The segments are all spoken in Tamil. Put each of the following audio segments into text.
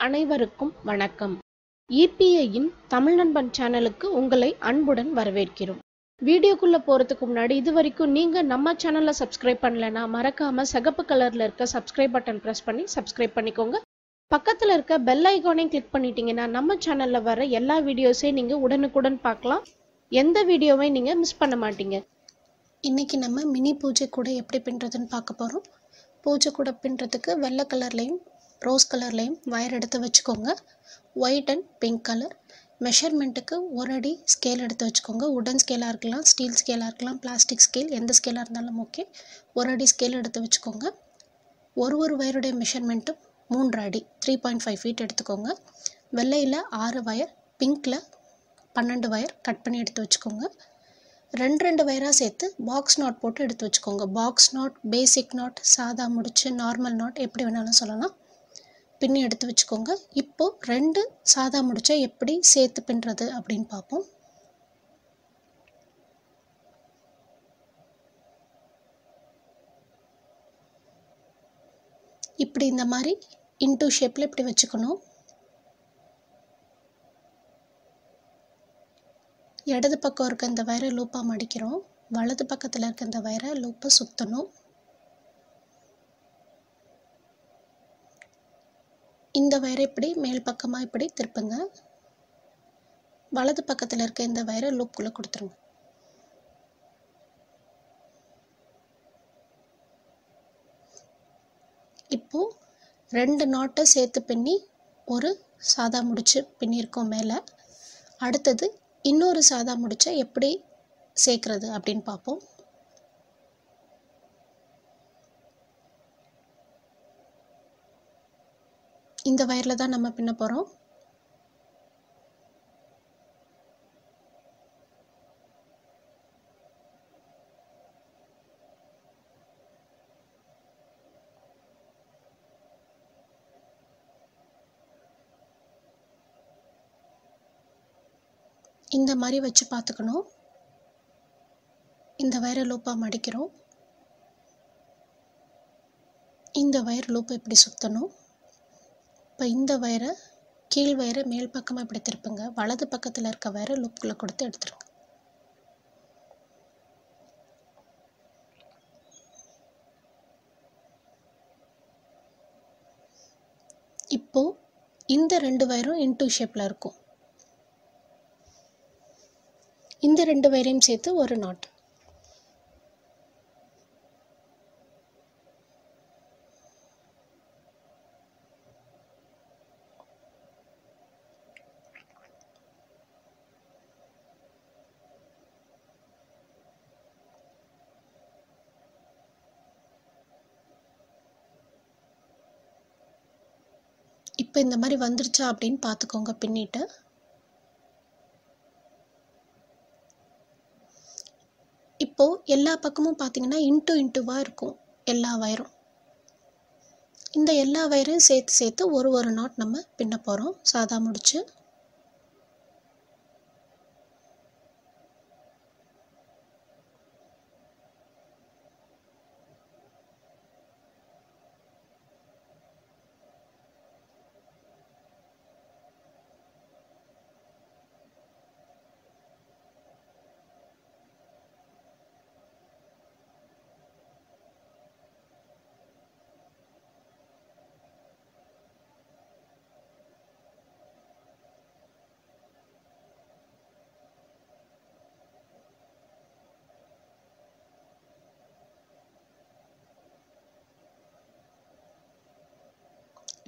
அனைவருக்கும் வணக்கம். EPIயின் தமிழ் நண்பன் சேனலுக்கு உங்களை அன்புடன் வரவேற்கிறோம். வீடியோக்குள்ள போறதுக்கு முன்னாடி இதுவரைக்கும் நீங்க நம்ம சேனலை சப்ஸ்கிரைப் பண்ணலனா மறக்காம சிகப்பு கலர்ல இருக்க சப்ஸ்கிரைப் பட்டன் பிரஸ் பண்ணி சப்ஸ்கிரைப் பண்ணிக்கோங்க. பக்கத்துல இருக்க பெல் ஐகானையும் கிளிக் பண்ணிட்டீங்கன்னா நம்ம சேனல்ல வர எல்லா வீடியோஸையும் நீங்க உடனுக்குடன் பார்க்கலாம். எந்த வீடியோவை நீங்க மிஸ் பண்ண மாட்டீங்க. இன்னைக்கு நம்ம மினி பூஜை கூடை எப்படி பின்னுறதுன்னு பார்க்க போகிறோம். பூஜை கூடை பின்னுறதுக்கு வெள்ளை கலர்லேயும் ரோஸ் கலர்லேயும் வயர் எடுத்து வச்சுக்கோங்க. White and pink colour. மெஷர்மெண்ட்டுக்கு ஒரு அடி ஸ்கேல் எடுத்து வச்சுக்கோங்க. உடன் ஸ்கேலாக இருக்கலாம், ஸ்டீல் ஸ்கேலாக இருக்கலாம், பிளாஸ்டிக் ஸ்கேல், எந்த ஸ்கேலாக இருந்தாலும் ஓகே. ஒரு அடி ஸ்கேல் எடுத்து வச்சுக்கோங்க. ஒரு வயருடைய மெஷர்மெண்ட்டும் 3 அடி 3.5 ஃபீட் எடுத்துக்கோங்க. வெள்ளையில் 6 வயர், பிங்க்கில் 12 வயர் கட் பண்ணி எடுத்து வச்சுக்கோங்க. ரெண்டு வயராக சேர்த்து பாக்ஸ் நாட் போட்டு எடுத்து வச்சுக்கோங்க. பாக்ஸ் நாட், பேசிக் நாட், சாதா முடிச்சு, நார்மல் நாட் எப்படி வேணாலும் சொல்லலாம். பின்னி எடுத்து வச்சுக்கோங்க. இப்போது 2 சாதா முடிச்சா எப்படி சேர்த்து பின்னுறது அப்படின்னு பார்ப்போம். இப்படி இந்த மாதிரி இன்டூ ஷேப்பில் இப்படி வச்சுக்கணும். இடது பக்கம் இருக்க இந்த வயரை லூப்பாக மடிக்கிறோம். வலது பக்கத்தில் இருக்க இந்த வயரை லூப்பை சுற்றணும். இந்த வயரை இப்படி மேல் பக்கமாக இப்படி திருப்புங்க. வலது பக்கத்தில் இருக்க இந்த வயரை லூப்புக்குள்ளே கொடுத்துருங்க. இப்போது 2 நாட்டை சேர்த்து பின்னி ஒரு சாதா முடிச்சு பின்னியிருக்கோம் மேலே. அடுத்தது இன்னொரு சாதா முடிச்சை எப்படி சேர்க்குறது அப்படின்னு பார்ப்போம். இந்த வயரில் தான் நம்ம பின்ன போகிறோம். இந்த மாதிரி வச்சு பார்த்துக்கணும். இந்த வயரை லூப்பாக மடிக்கிறோம். இந்த வயர் லூப்பை இப்படி சுற்றணும். இப்போ இந்த வயரை கீழ் வயரை மேல் பக்கமாக இப்படி திருப்புங்க. வலது பக்கத்தில் இருக்க வயரை லூப்புக்குள்ளே கொடுத்து எடுத்துருங்க. இப்போது இந்த 2 வயரும் இன்டூ ஷேப்பில் இருக்கும். இந்த 2 வயரையும் சேர்த்து ஒரு நாட். இப்போ இந்த மாதிரி வந்துருச்சா அப்படின்னு பார்த்துக்கோங்க பின்னிட்டு. இப்போது எல்லா பக்கமும் பார்த்தீங்கன்னா இன்டூவாக இருக்கும் எல்லா வயரும். இந்த எல்லா வயரையும் சேர்த்து ஒரு நாட் நம்ம பின்ன போகிறோம் சாதா முடிச்சு.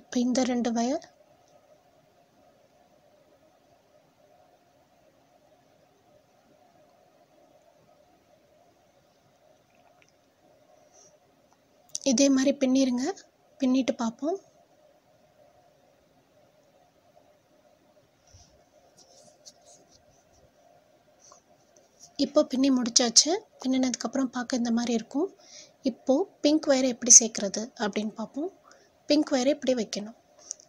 இப்போ இந்த 2 வயர் இதே மாதிரி பின்னிருங்க. பின்னிட்டு பார்ப்போம். இப்போ பின்னி முடிச்சாச்சு. பின்னினதுக்கப்புறம் பார்க்க இந்த மாதிரி இருக்கும். இப்போது பிங்க் வயரை எப்படி சேர்க்குறது அப்படின்னு பார்ப்போம். பிங்க் வயரை இப்படி வைக்கணும்.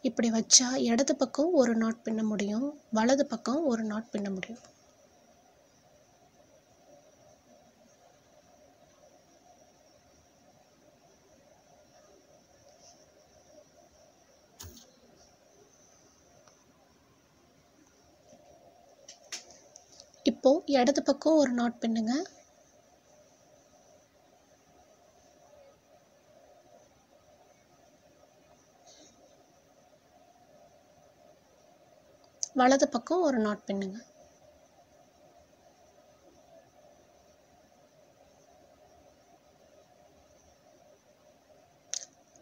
இப்படி வச்சா இடது பக்கம் ஒரு நாட் பின்ன முடியும், வலது பக்கம் ஒரு நாட் பின்ன முடியும். இப்போ இடது பக்கம் ஒரு நாட் பின்னுங்க. வலது பக்கம் ஒரு நாட் பின்னுங்க.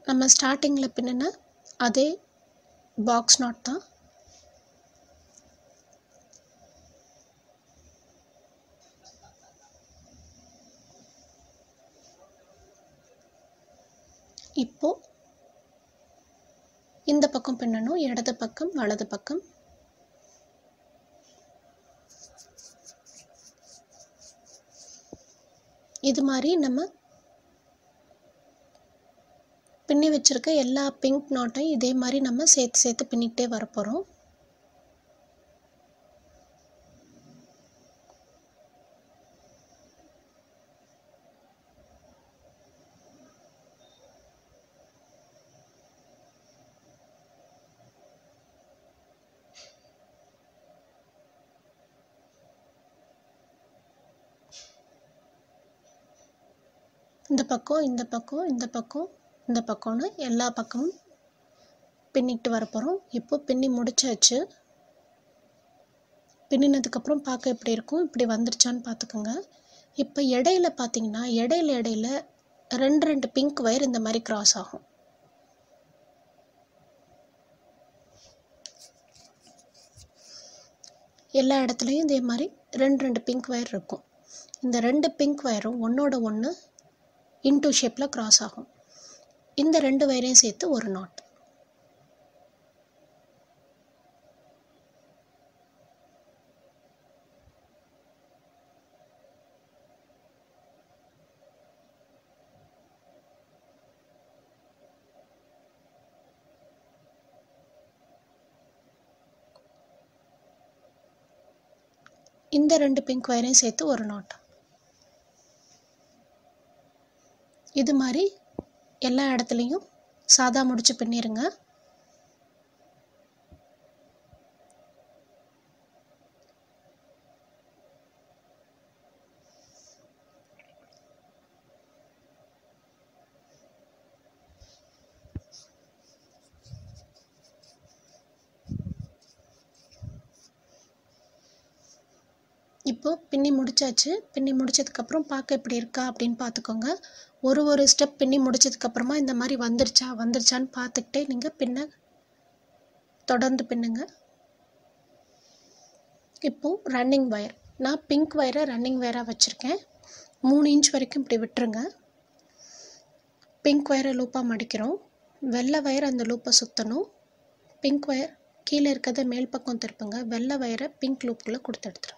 நம்ம ஸ்டார்டிங்ல பின்னின அதே பாக்ஸ் நாட் தான். இப்போ இந்த பக்கம் பின்னணும், இடது பக்கம் வலது பக்கம். இது மாதிரி நம்ம பின்னி வச்சிருக்க எல்லா பிங்க் நாட்டையும் இதே மாதிரி நம்ம சேர்த்து சேர்த்து பின்னிக்கிட்டே வர போகிறோம். இந்த பக்கம் இந்த பக்கம் இந்த பக்கம் இந்த பக்கம்னு எல்லா பக்கமும் பின்னிட்டு வர போகிறோம். இப்போ பின்னி முடிச்சாச்சு. பின்னினதுக்கப்புறம் பார்க்க எப்படி இருக்கும், இப்படி வந்துருச்சான்னு பார்த்துக்கோங்க. இப்போ இடையில பார்த்தீங்கன்னா இடையில ரெண்டு பிங்க் வயர் இந்த மாதிரி கிராஸ் ஆகும். எல்லா இடத்துலையும் இதே மாதிரி ரெண்டு பிங்க் வயர் இருக்கும். இந்த ரெண்டு பிங்க் வயரும் ஒன்னோட ஒன்று இன்டூ ஷேப்பில் கிராஸ் ஆகும். இந்த ரெண்டு வயரையும் சேர்த்து ஒரு நாட். இந்த ரெண்டு பிங்க் வயரையும் சேர்த்து ஒரு நாட். இது மாதிரி எல்லா இடத்துலையும் சாதா முடிச்சு பின்னிருங்க. இப்போ பின்னி முடிச்சாச்சு. பின்னி முடிச்சதுக்கப்புறம் பார்க்க இப்படி இருக்கா அப்படின்னு பார்த்துக்கோங்க. ஒரு ஸ்டெப் பின்னி முடிச்சதுக்கப்புறமா இந்த மாதிரி வந்துருச்சான்னு பார்த்துக்கிட்டே நீங்கள் பின்ன தொடர்ந்து பின்னுங்க. இப்போது ரன்னிங் வயர், நான் பிங்க் வயரை ரன்னிங் வயராக வச்சுருக்கேன். 3 இன்ச் வரைக்கும் இப்படி விட்டுருங்க. பிங்க் வயரை லூப்பாக மடிக்கிறோம். வெள்ளை வயர் அந்த லூப்பை சுற்றணும். பிங்க் வயர் கீழே இருக்கிறத மேல் பக்கம் திருப்புங்க. வெள்ளை வயரை பிங்க் லூப்புக்குள்ளே கொடுத்து எடுத்துருங்க.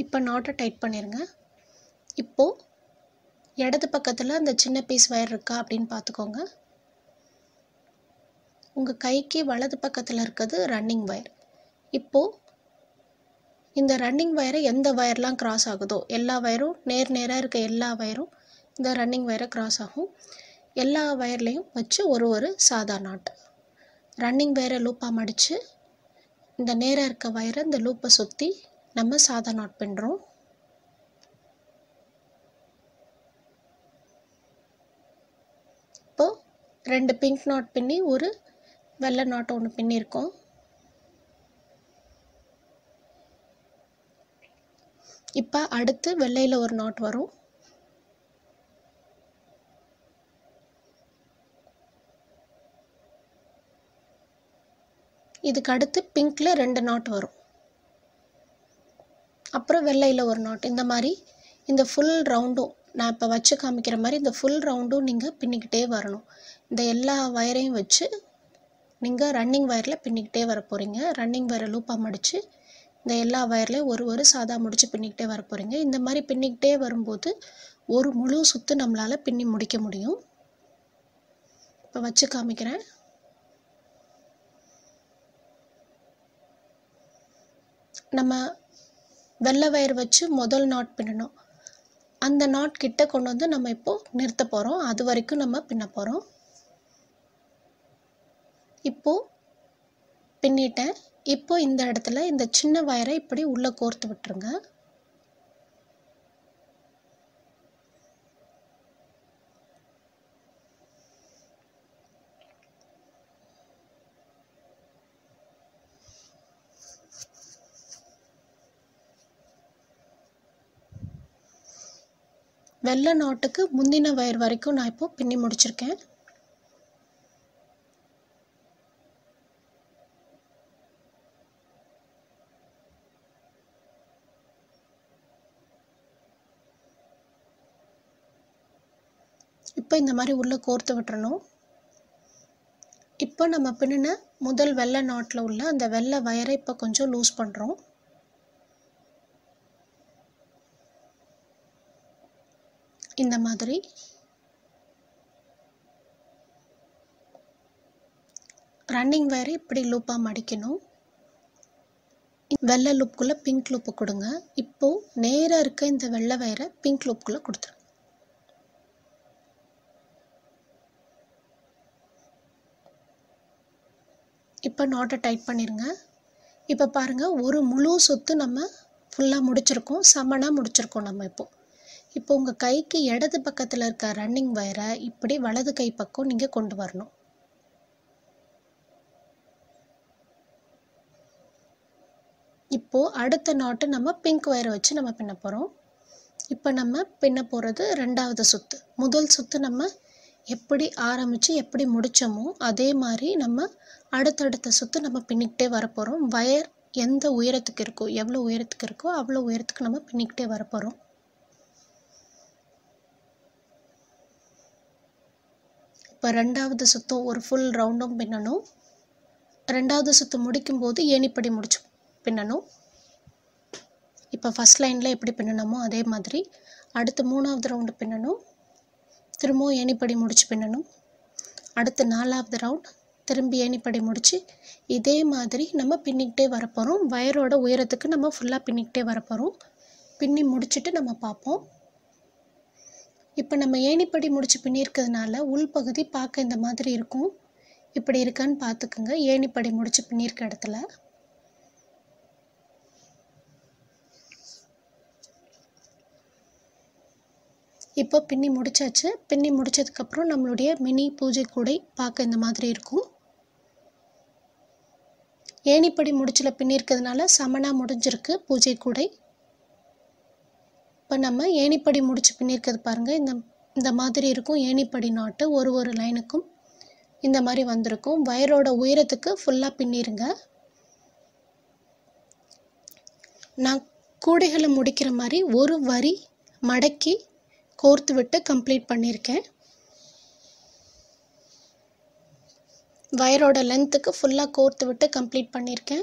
இப்போ நாட்டை டைட் பண்ணிடுங்க. இப்போது இடது பக்கத்தில் அந்த சின்ன பீஸ் வயர் இருக்கா அப்படின்னு பார்த்துக்கோங்க. உங்கள் கைக்கு வலது பக்கத்தில் இருக்கிறது ரன்னிங் வயர். இப்போது இந்த ரன்னிங் வயரை எந்த வயர்லாம் கிராஸ் ஆகுதோ எல்லா வயரும் நேராக இருக்க எல்லா வயரும் இந்த ரன்னிங் வயரை கிராஸ் ஆகும். எல்லா வயர்லேயும் வச்சு ஒரு சாதா நாட். ரன்னிங் வயரை லூப்பாக மடித்து இந்த நேராக இருக்க வயரை இந்த லூப்பை சுற்றி நம்ம சாதா நாட் பின்னுறோம். இப்போ 2 பிங்க் நாட் பின்னி ஒரு வெள்ளை நாட் ஒன்று பின்னிருக்கோம். இப்போ அடுத்து வெள்ளையில் ஒரு நாட் வரும். இதுக்கு அடுத்து பிங்க்ல 2 நாட் வரும். அப்புறம் வெள்ளையில் ஒரு நாட். இந்த மாதிரி இந்த ஃபுல் ரவுண்டும் நான் இப்போ வச்சு காமிக்கிற மாதிரி இந்த ஃபுல் ரவுண்டும் நீங்கள் பின்னிக்கிட்டே வரணும். இந்த எல்லா வயரையும் வச்சு நீங்கள் ரன்னிங் வயரில் பின்னிக்கிட்டே வர போகிறீங்க. ரன்னிங் வயரை லூப்பாக மடித்து இந்த எல்லா வயர்லையும் ஒரு சாதா முடிச்சு பின்னிக்கிட்டே வர போகிறீங்க. இந்த மாதிரி பின்னிக்கிட்டே வரும்போது ஒரு முழு சுற்று நம்மளால் பின்னி முடிக்க முடியும். இப்போ வச்சு காமிக்கிறேன். நம்ம வெள்ளை வயர் வச்சு முதல் நாட் பின்னணும். அந்த நாட் கிட்ட கொண்டு வந்து நம்ம இப்போது நிறுத்த போகிறோம். அது வரைக்கும் நம்ம பின்ன போகிறோம். இப்போது பின்னிட்டேன். இப்போ இந்த இடத்துல இந்த சின்ன வயரை இப்படி உள்ளே கோர்த்து விட்டுருங்க. வெள்ளை நாட்டுக்கு முந்தின வயர் வரைக்கும் நான் இப்போ பின்னி முடிச்சிருக்கேன். இப்போ இந்த மாதிரி உள்ளே கோர்த்து விட்டுறணும். இப்போ நம்ம பின்னின முதல் வெள்ளை நாட்டில் உள்ள அந்த வெள்ளை வயரை இப்போ கொஞ்சம் லூஸ் பண்ணுறோம். இந்த மாதிரி ரன்னிங் வயரை இப்படி லூப்பாக மடிக்கணும். வெள்ளை லூப்புக்குள்ளே பிங்க் லூப்பு கொடுங்க. இப்போது நேராக இருக்க இந்த வெள்ளை வயரை பிங்க் லூப்புக்குள்ளே கொடுத்துருங்க. இப்போ நாட்டை டைட் பண்ணிடுங்க. இப்போ பாருங்கள், ஒரு முழு சுத்து நம்ம ஃபுல்லாக முடிச்சிருக்கோம், சமனாக முடிச்சிருக்கோம் நம்ம. இப்போ உங்கள் கைக்கு இடது பக்கத்தில் இருக்க ரன்னிங் வயரை இப்படி வலது கை பக்கம் நீங்கள் கொண்டு வரணும். இப்போது அடுத்த நாட்டு நம்ம பிங்க் வயரை வச்சு நம்ம பின்ன போகிறோம். இப்போ நம்ம பின்ன போகிறது ரெண்டாவது சுத்து. முதல் சுத்து நம்ம எப்படி ஆரம்பித்து எப்படி முடித்தோமோ அதே மாதிரி நம்ம அடுத்தடுத்த சுத்து நம்ம பின்னிக்கிட்டே வரப்போகிறோம். வயர் எந்த உயரத்துக்கு இருக்கோ, எவ்வளோ உயரத்துக்கு இருக்கோ அவ்வளோ உயரத்துக்கு நம்ம பின்னிக்கிட்டே வரப்போகிறோம். இப்போ ரெண்டாவது சுத்தம் ஒரு ஃபுல் ரவுண்டும் பின்னணும். ரெண்டாவது சுத்து முடிக்கும்போது ஏணிப்படி முடிச்சு பின்னணும். இப்போ ஃபஸ்ட் லைனில் எப்படி பின்னணுமோ அதே மாதிரி அடுத்து மூணாவது ரவுண்டு பின்னணும். திரும்பவும் ஏணிப்படி முடிச்சு பின்னணும். அடுத்து நாலாவது ரவுண்ட் திரும்பி ஏணிப்படி முடிச்சு இதே மாதிரி நம்ம பின்னிக்கிட்டே வரப்போகிறோம். வயரோட உயரத்துக்கு நம்ம ஃபுல்லாக பின்னிக்கிட்டே வரப்போகிறோம். பின்னி முடிச்சுட்டு நம்ம பார்ப்போம். இப்போ நம்ம ஏணிப்படி முடிச்சு பின்னிருக்கிறதுனால உள்பகுதி பார்க்க இந்த மாதிரி இருக்கும். இப்படி இருக்கான்னு பார்த்துக்குங்க ஏணிப்படி முடிச்சு பின்னிருக்க இடத்துல. இப்போ பின்னி முடிச்சாச்சு. பின்னி முடிச்சதுக்கப்புறம் நம்மளுடைய மினி பூஜை கூடை பார்க்க இந்த மாதிரி இருக்கும். ஏணிப்படி முடிச்சில் பின்னிருக்கிறதுனால சமனாக முடிஞ்சிருக்கு பூஜை கூடை. இப்போ நம்ம ஏணிப்படி முடிச்சு பின்னிருக்கிறது பாருங்கள், இந்த மாதிரி இருக்கும். ஏணிப்படி நாட்டு ஒரு லைனுக்கும் இந்த மாதிரி வந்திருக்கும். வயரோட உயரத்துக்கு ஃபுல்லாக பின்னிருங்க. நான் கூடைகளை முடிக்கிற மாதிரி ஒரு வரி மடக்கி கோர்த்து விட்டு கம்ப்ளீட் பண்ணியிருக்கேன். வயரோட லென்த்துக்கு ஃபுல்லாக கோர்த்து விட்டு கம்ப்ளீட் பண்ணியிருக்கேன்.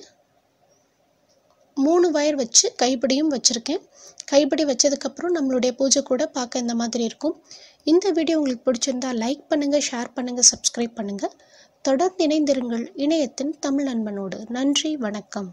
3 வயர் வச்சு கைப்பிடியும் வச்சுருக்கேன். கைப்பிடி வச்சதுக்கப்புறம் நம்மளுடைய பூஜை கூட பார்க்க இந்த மாதிரி இருக்கும். இந்த வீடியோ உங்களுக்கு பிடிச்சிருந்தா லைக் பண்ணுங்கள், ஷேர் பண்ணுங்கள், சப்ஸ்கிரைப் பண்ணுங்கள். தொடர்ந்து இணைந்திருங்கள் இணையத்தின் தமிழ் நண்பனோடு. நன்றி, வணக்கம்.